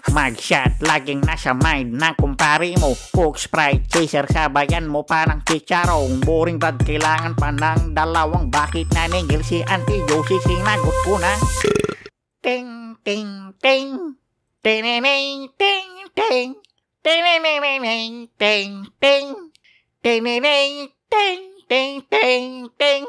Magshot, laging nasa mind ng kumpare mo. Coke, Sprite, Chaser, sabayan mo pa ng chicharong. Boring brad, kailangan pa ng dalawang. Bakit naningil si Auntie Josie? Sinagot ko na. Ting, ting, ting. Tineneng, ting, ting. Tineneng, ting, ting. Tineneng, ting, ting, ting, ting.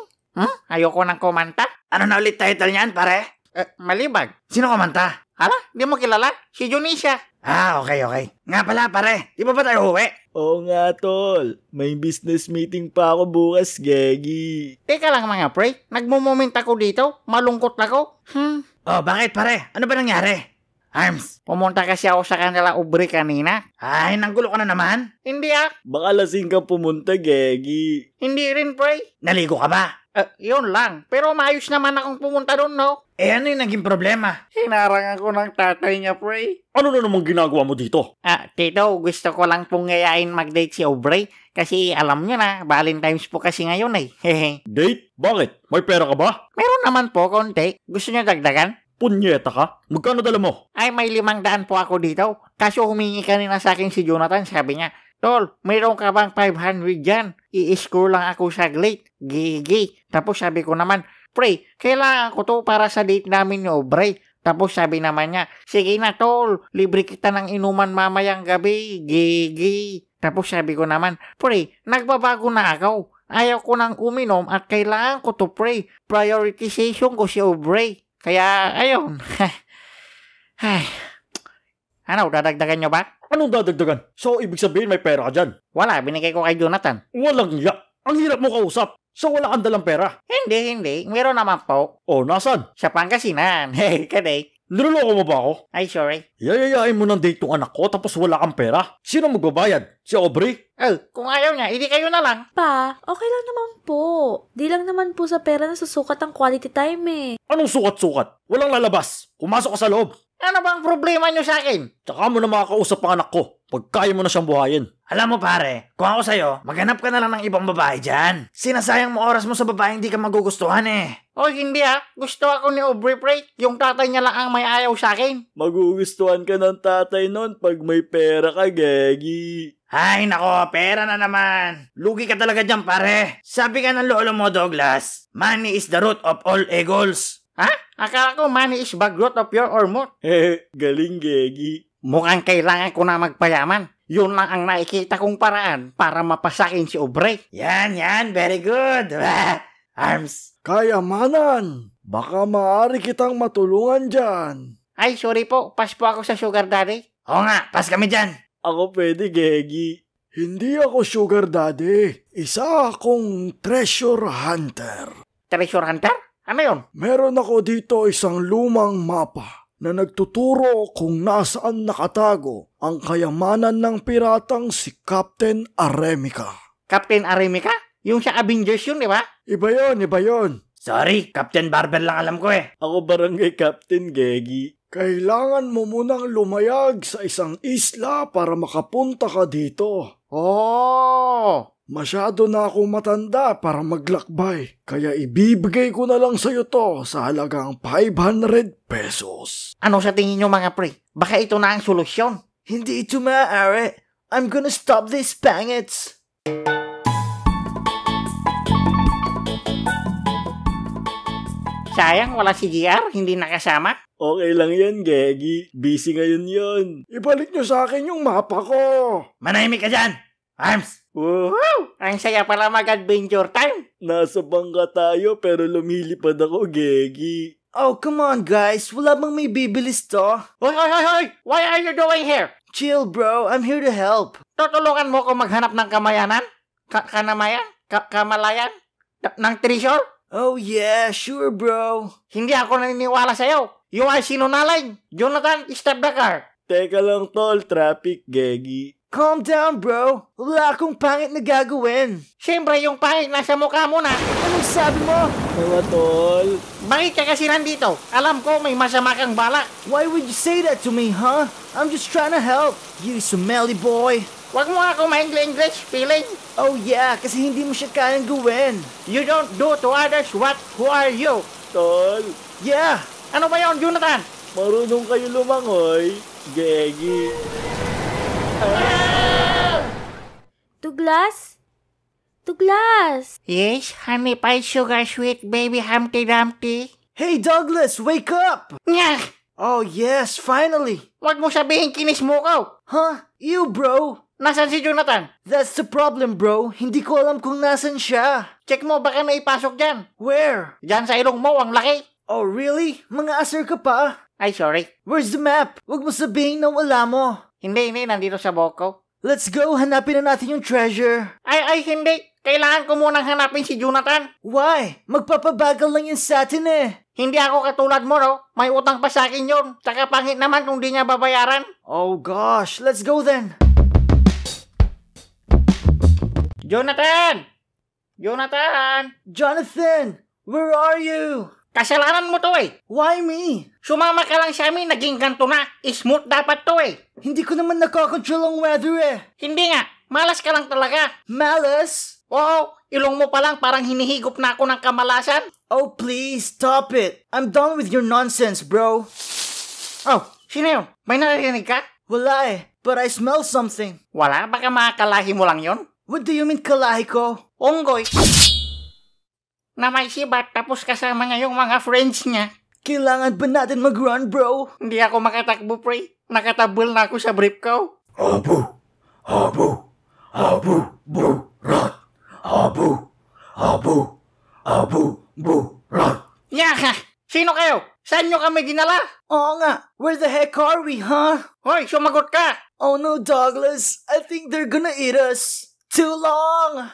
Ayoko ng kumanta. Ano na ulit title niyan, pare? Malibag. Sino kumanta? Hala, di mo kilala? Si Junisha. Okay. Nga pala, pare. Di ba tayo uwi? Oo nga, tol. May business meeting pa ako bukas, Gegi. Teka lang mga pre, nagmo-moment ako dito. Malungkot ako. Oh, bakit, pare? Ano ba nangyari? Arms, Pumunta kasi ako sa kanila ubre kanina. ay, nanggulo ka na naman? Hindi Baka lasing kang pumunta, Gegi. Hindi rin pre. Naligo ka ba? Yun lang. Pero maayos naman akong pumunta doon, no? Ano yung naging problema? Hinarang ako ng tatay niya, pre. Ano na namang ginagawa mo dito? Tito, gusto ko lang pong ngayain mag-date si Aubrey. Kasi alam niyo na, Valentine's po kasi ngayon eh. Hehe. Date? Bakit? May pera ka ba? Meron naman po, konti. Gusto niyo dagdagan? Punyeta ka? Magkano dala mo? Ay, may 500 po ako dito. Kaso humingi kanina sa akin si Jonathan, sabi niya, Tol, mayroon ka bang 500 dyan? I-score lang ako saglit. Gigi. Tapos sabi ko naman, Pre, kailangan ko to para sa date namin ni Aubrey. Tapos sabi naman niya, sige na tol, libre kita ng inuman mamayang gabi. Gigi. Tapos sabi ko naman, Pre, nagbabago na ako. Ayaw ko nang uminom at kailangan ko to, Pre. Prioritization ko si Aubrey. Kaya, ayun. Ano, dadagdagan nyo ba? Anong dadagdagan? So, ibig sabihin may pera ka dyan? Wala, binigay ko kay Jonathan. Walang iya. Ang hirap mo kausap. So, wala kang dalang pera? Hindi. Meron naman po. Oh, nasan? Sa Pangasinan. Kadey. Niloloko mo ba ako? Ay, sorry. Yayayain mo ng date yung anak ko tapos wala kang pera? Sino magbabayad? Si Aubrey? Kung ayaw niya, hindi kayo na lang. Pa, okay lang naman po. Di lang naman po sa pera na susukat ang quality time eh. Anong sukat-sukat? Walang lalabas. Pumasok ka sa loob. Ano bang problema niyo sa akin? Tsaka mo na makakausap ang anak ko pag kaya mo na siyang buhayin. Alam mo, pare, kung ako sa'yo, maghanap ka na lang ng ibang babae dyan. Sinasayang mo oras mo sa babae hindi ka magugustuhan eh. Hindi Gusto ako ni Aubrey, pre. Yung tatay niya lang ang may ayaw sa akin. Magugustuhan ka ng tatay nun pag may pera ka, Gegi. Ay, nako, pera na naman. Lugi ka talaga dyan, pare. Sabi ka ng lolo mo, Douglas, money is the root of all evils. Akala ko money is bagrot of your ormot. Galing, Gegi. Mukhang kailangan ko na magpayaman. Yun lang ang nakikita kong paraan para mapasakin si Aubrey. Yan, very good. Arms. Kayamanan, baka maaari kitang matulungan dyan. Ay, sorry po. Pas po ako sa sugar daddy. Oo nga, pas kami dyan. Ako pwede, Gegi. Hindi ako sugar daddy, isa akong treasure hunter. Treasure hunter? Ano yun? Meron ako dito isang lumang mapa na nagtuturo kung nasaan nakatago ang kayamanan ng piratang si Captain Aremica. Captain Aremica? Yung sa Avengers yun, di ba? Iba yon. Sorry, Captain Barber lang alam ko eh. Ako barangay captain, Gegi. Kailangan mo munang lumayag sa isang isla para makapunta ka dito. Masyado na ako matanda para maglakbay, kaya ibibigay ko na lang sa'yo to sa halagang 500 pesos. Ano sa tingin nyo mga pre? Baka ito na ang solusyon. Hindi ito maaari. I'm gonna stop these pangits. Sayang, wala si GR, hindi nakasama. Okay lang yan, Gegi. Busy ngayon yun. Ibalik nyo sa akin yung mapa ko. Manahimik ka dyan. Arms. Woohoo! Ang saya pala mag-adventure time. Nasa bangka tayo pero lumilipad ako, Gegi. Oh, come on guys. Wala bang may bibilis to? Hoy! Why are you doing here? Chill bro, I'm here to help. Tutulungan mo ko maghanap ng kamayanan? Kanamayan? Kamalayan? Ng treasure? Oh yeah, sure bro. Hindi ako naniniwala sa'yo. You are sinungaling. Jonathan, stop the car. Teka lang, tol. Traffic, Gegi. Calm down, bro. Wala akong pangit na gagawin. Siyempre, yung pangit nasa mukha mo na. Anong sabi mo? Mga tol. Bakit ka kasi nandito? Alam ko may masama kang balak. Why would you say that to me, huh? I'm just trying to help. You smelly boy. Wag mo ako ma-English, feeling. Oh yeah, kasi hindi mo siya kayang gawin. You don't do to others what? Who are you? Tol. Yeah. Ano ba yon, Jonathan? Marunong kayo lumangoy, Gegi. Douglas? Douglas? Yes, honey pie sugar sweet baby Humpty Dumpty. Hey Douglas, wake up! Nya! Oh yes, finally! Wag mo sabihin kinis mo ko. Huh? You bro? Nasaan si Jonathan? That's the problem bro, hindi ko alam kung nasan siya. Check mo baka naipasok dyan. Where? Dyan sa ilong mo, ang laki. Oh really? Mga asar ka pa? Ay, sorry. Where's the map? Wag mo sabihin na wala mo. Hindi, nandito sa buhok ko. Let's go, hanapin na natin yung treasure. Ay, hindi. Kailangan ko munang hanapin si Jonathan. Why? Magpapabagal lang yun sa atin eh. Hindi ako katulad mo, no? May utang pa sa akin yun. Tsaka pangit naman kung di niya babayaran. Oh gosh, let's go then. Jonathan! Jonathan! Jonathan, where are you? Kasalanan mo to eh. Why me? Sumama ka lang sa amin, naging ganto na. Smooth dapat to eh. Hindi ko naman nakakontrol ang weather eh. Hindi nga, malas ka lang talaga. Malice? Oo, ilong mo pa lang parang hinihigop na ako ng kamalasan. Oh please, stop it. I'm done with your nonsense, bro. Oh, sino yun? May narinig ka? Wala eh, but I smell something. Wala, baka makakalahi mo lang yon. What do you mean kalahi ko? Unggoy. Na may sibat tapos kasama niya yung mga friends niya. Kailangan ba natin mag-run, bro? Hindi ako makatakbo, pre. Nakatabol na ako sa brief ko. Abu, burat. Abu, burat. Yaka! Sino kayo? Saan nyo kami dinala? Oo nga, where the heck are we, huh? Hoy, sumagot ka! Oh no, Douglas. I think they're gonna eat us. Too long!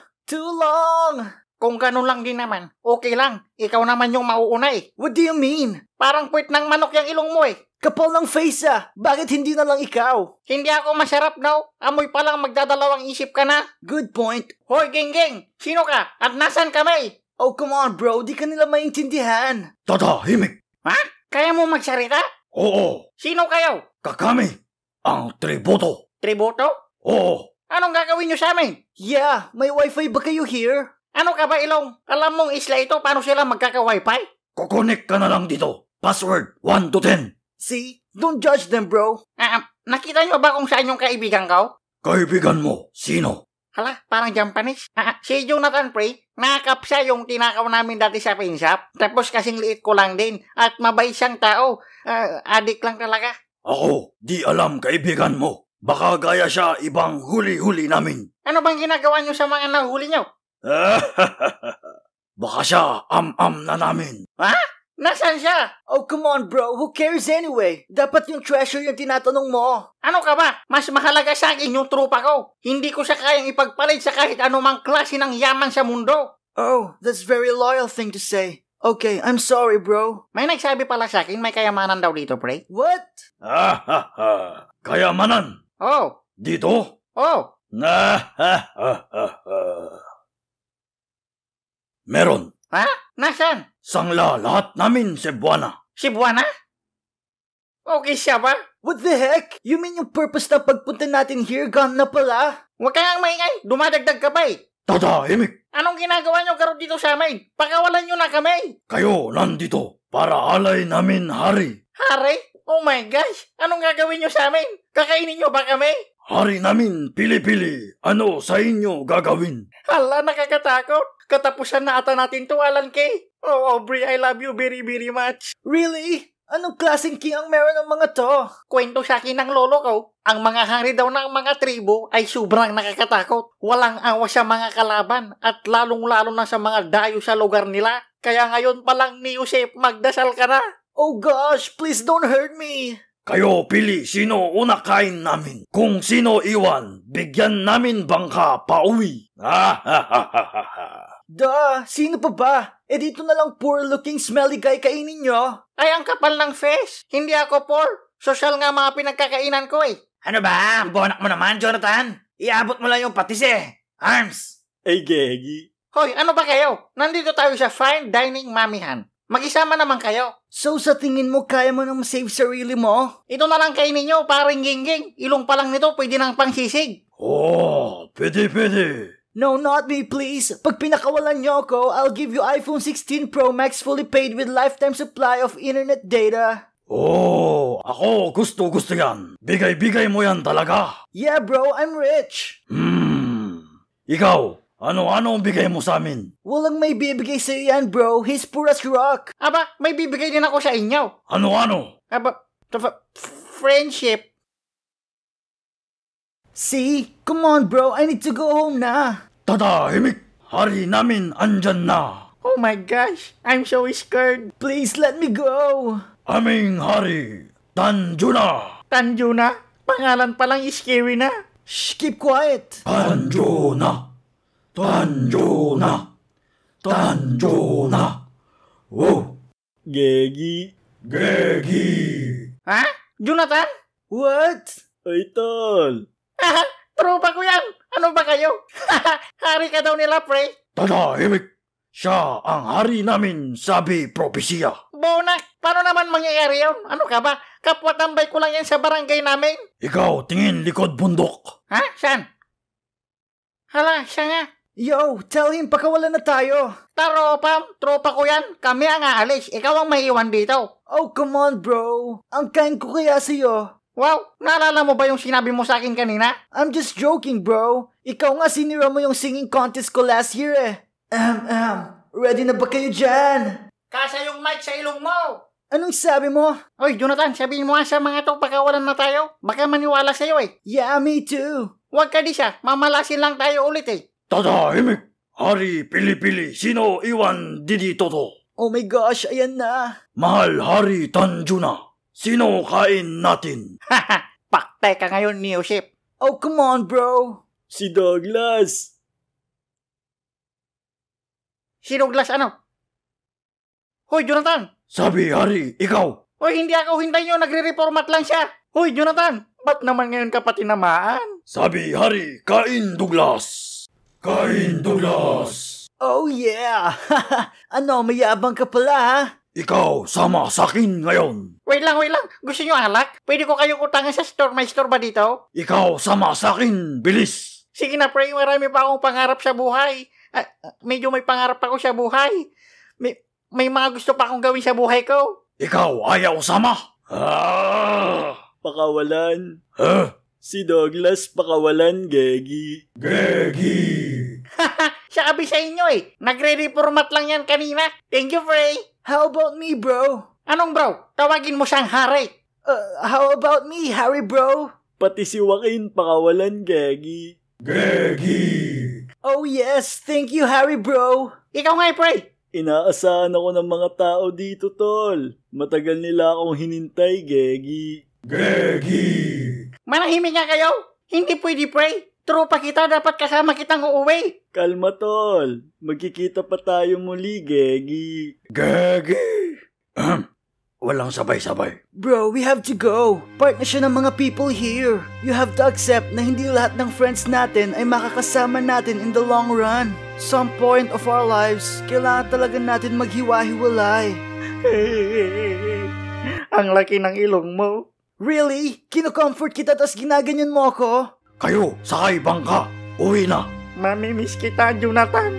Kung ganun lang din naman, okay lang. Ikaw naman yung mauuna eh. What do you mean? Parang puwit ng manok yung ilong mo eh. Kapal ng face ah. Bakit hindi na lang ikaw? Hindi ako masarap, no? Amoy pa lang magdadalawang isip ka na. Good point. Hoy, geng, sino ka? At nasan kami? Oh, come on, bro. Di ka nila maintindihan. Tatahimik. Ha? Kaya mo magsalita? Oo, Sino kayo? kakami. Ang tributo. Tributo? Oo, Anong gagawin nyo sa amin? Yeah, may wifi ba kayo here? Ano ka ba, Ilong? Alam mong isla ito, paano sila magkaka-wifi? kukonek ka na lang dito. Password 1 to 10. See? Don't judge them, bro. Nakita nyo ba kung saan yung kaibigan ko? Kaibigan mo, sino? Hala, parang Japanese. Si Jonathan, pre, nakakapsa yung tinakaw namin dati sa pin shop. Tapos kasing liit ko lang din. At mabait siyang tao. Adik lang talaga. Ako, di alam kaibigan mo. Baka gaya siya ibang huli-huli namin. Ano bang ginagawa nyo sa mga nahuli nyo? Baka siya am-am na namin. Ha? Nasaan siya? Oh, come on, bro. Who cares anyway? Dapat yung treasure yung tinatanong mo. Ano ka ba? Mas mahalaga sa akin yung trupa ko. Hindi ko siya kayang ipagpalit sa kahit anumang klase ng yaman sa mundo. Oh, that's very loyal thing to say. Okay, I'm sorry, bro. May nagsabi pala sa akin may kayamanan daw dito, pre. What? Kayamanan. Oh, Dito? oh. Meron. Ha? Nasaan? Sangla lahat namin, Cebuana. Cebuana? Okay siya ba? What the heck? You mean yung purpose na pagpunta natin here gone na pala? Huwag ka nga maingay. Dumadagdag ka ba eh? Tatahimik. Anong ginagawa nyo karot dito sa amin? Pakawalan nyo na kami. Kayo nandito para alay namin hari. Hari? Oh my gosh. Anong gagawin nyo sa amin? Kakainin nyo ba kami? Hari namin, pili-pili. Ano sa inyo gagawin? Hala, nakakatakot. Katapusan na ata natin to, Alan Kay. Oh, Aubrey, I love you very, very much. Really? Anong klaseng king ang meron ng mga to? Kwento sa akin ng lolo ko, ang mga hari daw ng mga tribo ay sobrang nakakatakot. Walang awa sa mga kalaban at lalong-lalo na sa mga dayo sa lugar nila. Kaya ngayon pa lang ni Yusef, magdasal ka na. Oh gosh, please don't hurt me. Kayo pili sino una kain namin. Kung sino iwan, bigyan namin bangka pauwi. Duh, sino pa ba? Eh dito na lang poor-looking smelly guy kainin nyo. Ay, ang kapal ng face. Hindi ako poor. Social nga mga pinagkakainan ko eh. Ano ba? Ang bonak mo naman, Jonathan. Iabot mo lang yung patis eh. Arms. Ay, Gegi. Hoy, ano ba kayo? Nandito tayo sa fine dining mamihan. Mag-isama naman kayo. So sa tingin mo kaya mo nang save sarili mo? Ito na lang kainin nyo, paring gingging. Ilong pa lang nito, pwede nang pangsisig. Oh, pwede. No, not me please. Pag pinakawalan nyo ako, I'll give you iPhone 16 Pro Max fully paid with lifetime supply of internet data. Oh, ako gusto yan. Bigay mo yan talaga. Yeah bro, I'm rich. Ikaw, ano ang bigay mo sa amin? Walang may bibigay sa'yo yan bro, he's poor as rock. Aba, may bibigay din ako sa inyo. Ano? Aba, friendship. See? Come on bro, I need to go home na. Tatahimik! Hari namin andyan na. Oh my gosh, I'm so scared. Please let me go. Aming hari, Tanjuna. Tanjuna, pangalan pa lang scary na. Shh, keep quiet. Tanjuna. Wow. Gegi. Ha? Jonathan? What? Ay tol. Tropa ko yan. Ano ba kayo? Hari ka daw nila, pre. Tatahimik! Siya ang hari namin, sabi propesya. Bonak, paano naman mangyayari yun? Ano ka ba? Kapwa tambay ko lang yan sa barangay namin. Ikaw, tingin likod bundok. Ha? Saan? Hala, siya nga. Yo, tell him pakawalan na tayo. Tropa ko yan. Kami ang aalis. Ikaw ang maiiwan dito. Oh, come on bro. Ang kind ko kaya sa'yo. Wow, naalala mo ba yung sinabi mo sa akin kanina? I'm just joking bro. Ikaw nga sinira mo yung singing contest ko last year eh. Ready na ba kayo dyan? Kasa yung mic sa ilong mo. Anong sabi mo? Oy, Jonathan, sabihin mo nga sa mga to pagkawalan na tayo. Baka maniwala sa'yo eh. Yeah, me too. Huwag ka di siya. Mamalasin lang tayo ulit eh. Tatahimik! Hari pili-pili, sino iwan dito to? Oh my gosh, ayan na. Mahal Hari Tanjuna, sino kain natin? Haha, paktay ka ngayon, Neoship. Oh, come on bro. Si Douglas. Si Douglas ano? Hoy, Jonathan! Sabi Hari, ikaw. Hoy, hindi ako hintayin nyo. Nagre-reformat lang siya. Hoy, Jonathan! Ba't naman ngayon ka pa tinamaan? Sabi Hari, kain Douglas. Oh yeah. Ano, mayabang ka pala ha? Ikaw, sama sa akin ngayon. Wait lang. Gusto nyo alak? Pwede ko kayong utangan sa store. May store ba dito? Ikaw, sama sa akin, bilis. Sige na, pre. Marami pa akong pangarap sa buhay. Medyo may pangarap ako sa buhay. May mga gusto pa akong gawin sa buhay ko. Ikaw, ayaw sama. Pakawalan. Huh? Si Douglas pakawalan, Gegi. Siya abi sa inyo eh. Nagre-reformat lang yan kanina. Thank you, Frey. How about me bro? Anong bro? Tawagin mo siyang hari. How about me, Harry bro? Pati si Joaquin pakawalan, Gegi. Oh yes, thank you Harry bro. Ikaw nga eh, Frey. Inaasahan ako ng mga tao dito, tol. Matagal nila akong hinintay, Gegi. Manahimik nga kayo. Hindi pwede, Frey. Tropa kita, dapat kasama kitang uuwi. Kalma, tol. Magkikita pa tayo muli, Gegi. Walang sabay-sabay. Bro, we have to go. Part na siya ng mga people here. You have to accept na hindi lahat ng friends natin ay makakasama natin in the long run. Some point of our lives, kailangan talaga natin maghiwa-hiwalay. Ang laki ng ilong mo. Really? Kino-comfort kita tas ginaganyan mo ako? Kayo, sakay bangka. Uwi na. Mamimiss kita, Jonathan.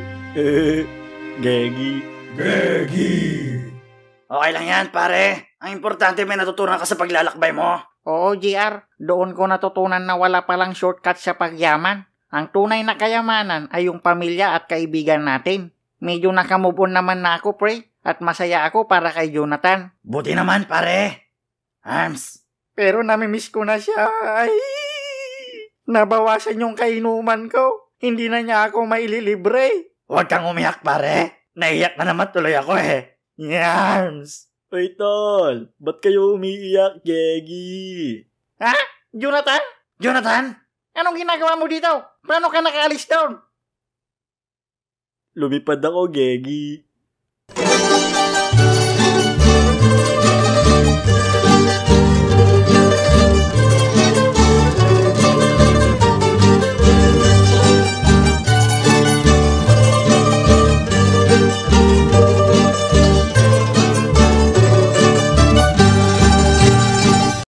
Gegi. Okay lang yan, pare. Ang importante may natutunan ka sa paglalakbay mo. Oo, GR. Doon ko natutunan na wala palang shortcut sa pagyaman. Ang tunay na kayamanan ay yung pamilya at kaibigan natin. Medyo nakamove on naman na ako, pre. At masaya ako para kay Jonathan. Buti naman, pare. Arms. Pero namimiss ko na siya. Ay! Nabawasan yung kainuman ko. Hindi na niya ako maililibre. Huwag kang umiyak, pare. Naiyak na naman tuloy ako eh. Yams. Oy, tol. Ba't kayo umiiyak, Gegi? Ha? Jonathan? Jonathan? Anong ginagawa mo dito? Paano ka nakaalis doon? Lumipad ako, Gegi.